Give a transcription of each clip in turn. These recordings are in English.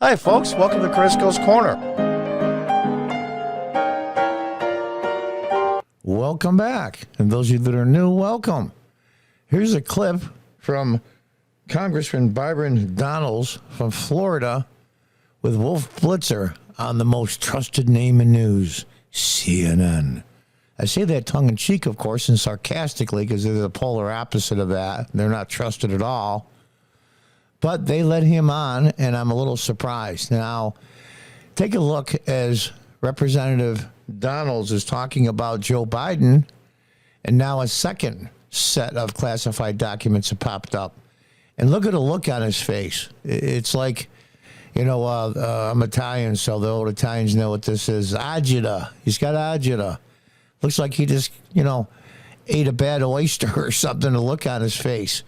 Hi, folks. Welcome to Crisco's Corner. Welcome back. And those of you that are new, welcome. Here's a clip from Congressman Byron Donalds from Florida with Wolf Blitzer on the most trusted name in news, CNN. I say that tongue-in-cheek, of course, and sarcastically because they're the polar opposite of that. They're not trusted at all. But they let him on, and I'm a little surprised. Now, take a look as Representative Donalds is talking about Joe Biden, and now a second set of classified documents have popped up. And look at the look on his face. It's like, I'm Italian, so the old Italians know what this is. Agita. He's got agita. Looks like he just, ate a bad oyster or something to look on his face.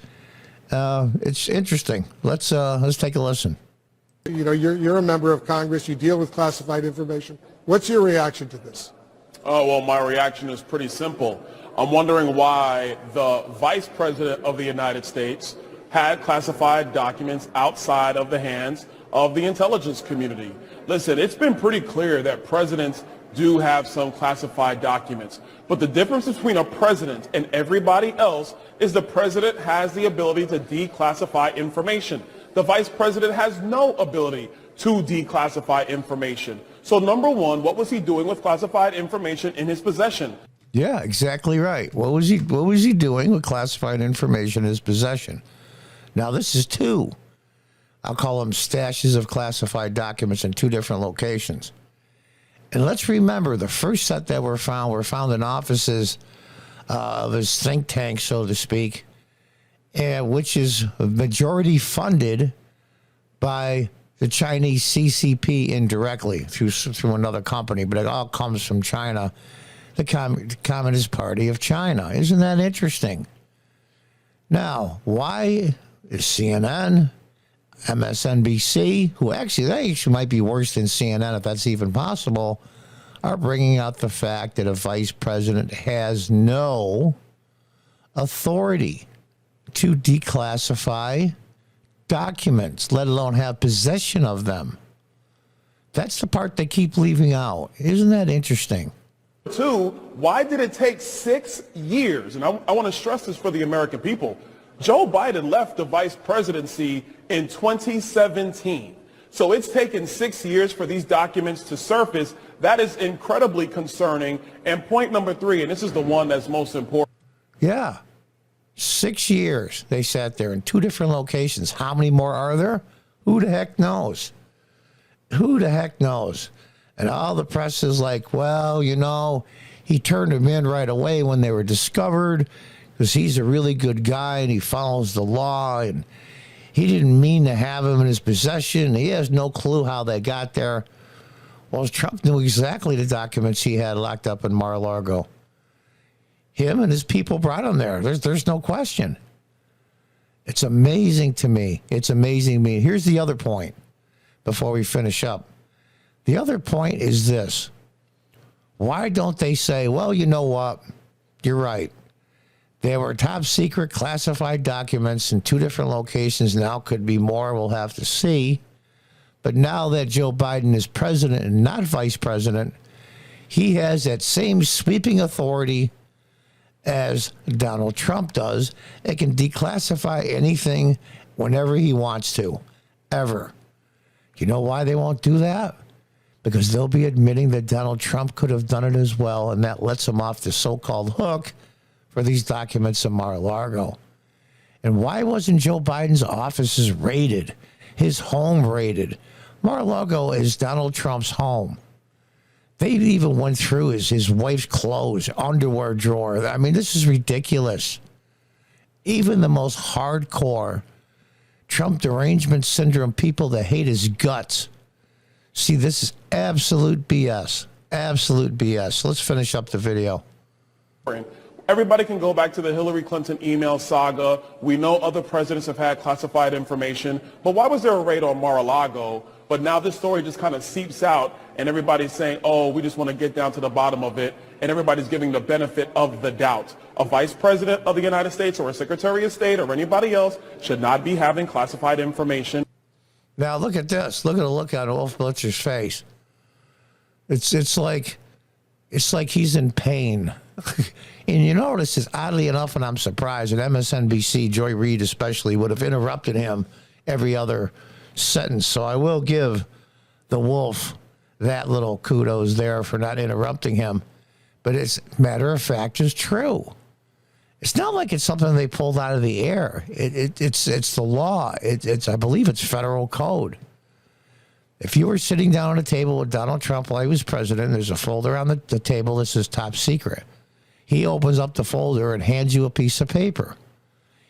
It's interesting. Let's take a listen. You're a member of Congress. You deal with classified information. What's your reaction to this? Oh, well, my reaction is pretty simple. I'm wondering why the Vice President of the United States had classified documents outside of the hands of the intelligence community. Listen, it's been pretty clear that presidents do have some classified documents. But the difference between a president and everybody else is the president has the ability to declassify information. The vice president has no ability to declassify information. So number one, what was he doing with classified information in his possession? Yeah, exactly right. What was he doing with classified information in his possession? Now, this is two. I'll call them stashes of classified documents in two different locations. And let's remember, the first set that were found in offices of his think tank, so to speak, which is majority funded by the Chinese CCP indirectly through another company, but it all comes from China, the Communist Party of China. Isn't that interesting? Now, why is CNN, MSNBC, they actually might be worse than CNN if that's even possible, are bringing out the fact that a vice president has no authority to declassify documents, let alone have possession of them. That's the part they keep leaving out. Isn't that interesting? Two, why did it take 6 years? And I want to stress this for the American people. Joe Biden left the vice presidency in 2017. So it's taken 6 years for these documents to surface. That is incredibly concerning. And point number three, and this is the one that's most important. Yeah. 6 years they sat there in two different locations. How many more are there? Who the heck knows? Who the heck knows? And all the press is like, well, he turned them in right away when they were discovered because he's a really good guy and he follows the law and he didn't mean to have them in his possession. He has no clue how they got there. Well, Trump knew exactly the documents he had locked up in Mar-a-Lago. Him and his people brought them there. There's no question. It's amazing to me. It's amazing to me. Here's the other point before we finish up. The other point is this. Why don't they say, well, you know what? You're right. There were top secret classified documents in two different locations. Now could be more. We'll have to see. But now that Joe Biden is president and not vice president, he has that same sweeping authority as Donald Trump does. It can declassify anything whenever he wants to, ever. You know why they won't do that? Because they'll be admitting that Donald Trump could have done it as well, and that lets him off the so-called hook for these documents in Mar-a-Lago. And why wasn't Joe Biden's offices raided, his home raided? Mar-a-Lago is Donald Trump's home. They even went through his wife's clothes, underwear drawer. I mean, this is ridiculous. Even the most hardcore Trump derangement syndrome people that hate his guts. See, this is absolute BS. Absolute BS. Let's finish up the video. Everybody can go back to the Hillary Clinton email saga. We know other presidents have had classified information. But why was there a raid on Mar-a-Lago? But now this story just kind of seeps out and everybody's saying, oh, we just want to get down to the bottom of it. And everybody's giving the benefit of the doubt. A vice president of the United States or a secretary of state or anybody else should not be having classified information. Now look at this. Look at the look on Wolf Blitzer's face. It's like he's in pain. And you notice is oddly enough, and I'm surprised, that MSNBC, Joy Reid especially, would have interrupted him every other sentence. So I will give the Wolf that little kudos there for not interrupting him. But it's matter of fact is true. It's not like it's something they pulled out of the air. It's the law. It's I believe it's federal code. If you were sitting down at a table with Donald Trump while he was president, there's a folder on the table that says top secret. He opens up the folder and hands you a piece of paper.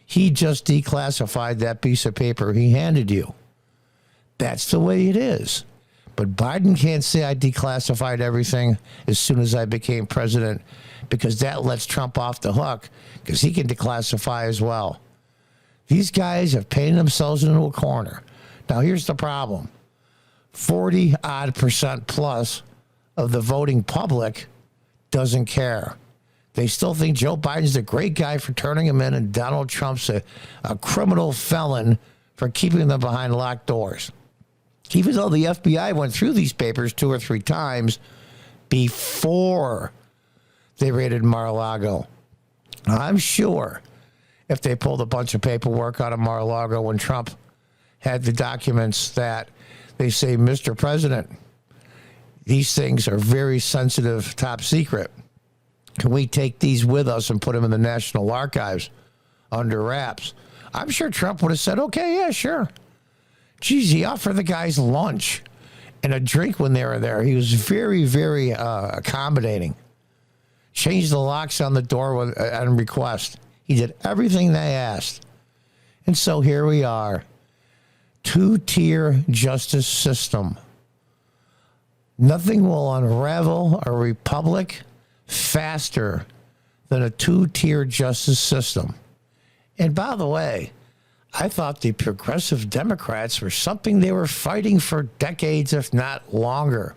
He just declassified that piece of paper he handed you. That's the way it is. But Biden can't say I declassified everything as soon as I became president, because that lets Trump off the hook, because he can declassify as well. These guys have painted themselves into a corner. Now, here's the problem. 40% plus of the voting public doesn't care. They still think Joe Biden's a great guy for turning him in, and Donald Trump's a criminal felon for keeping them behind locked doors. Even though the FBI went through these papers 2 or 3 times before they raided Mar-a-Lago. I'm sure if they pulled a bunch of paperwork out of Mar-a-Lago when Trump had the documents that they say, Mr. President, these things are very sensitive, top secret. Can we take these with us and put them in the National Archives under wraps? I'm sure Trump would have said, okay, yeah, sure. Geez, he offered the guys lunch and a drink when they were there. He was very, very accommodating. Changed the locks on the door on request. He did everything they asked. And so here we are. 2-tier justice system. Nothing will unravel a republic faster than a 2-tier justice system. And by the way, I thought the progressive Democrats were something they were fighting for decades, if not longer.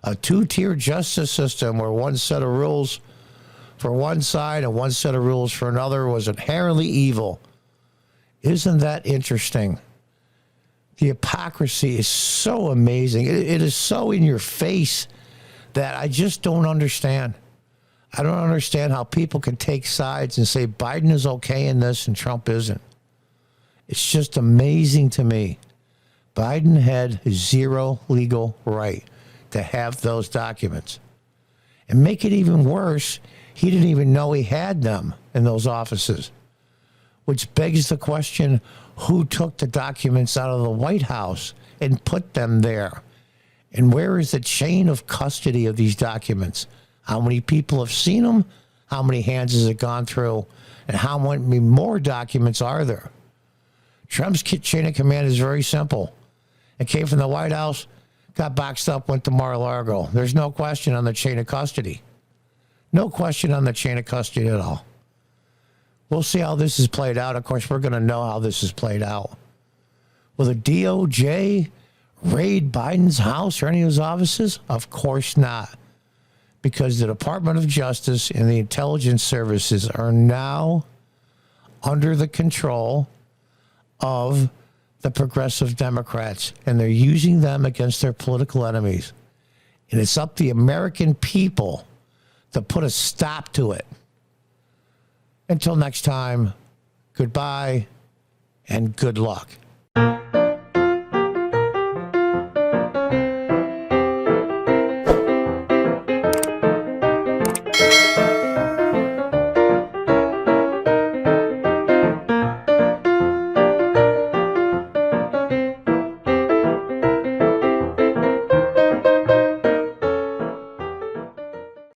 A 2-tier justice system where one set of rules for one side and one set of rules for another was inherently evil. Isn't that interesting? The hypocrisy is so amazing. It is so in your face that I just don't understand. I don't understand how people can take sides and say Biden is okay in this and Trump isn't. It's just amazing to me. Biden had zero legal right to have those documents. And make it even worse, he didn't even know he had them in those offices, which begs the question, who took the documents out of the White House and put them there? And where is the chain of custody of these documents? How many people have seen them? How many hands has it gone through? And how many more documents are there? Trump's chain of command is very simple. It came from the White House, got boxed up, went to Mar-a-Lago. There's no question on the chain of custody. No question on the chain of custody at all. We'll see how this is played out. Of course, we're going to know how this is played out. Will the DOJ raid Biden's house or any of his offices? Of course not. Because the Department of Justice and the intelligence services are now under the control of the progressive Democrats, and they're using them against their political enemies. And it's up to the American people to put a stop to it. Until next time, goodbye and good luck.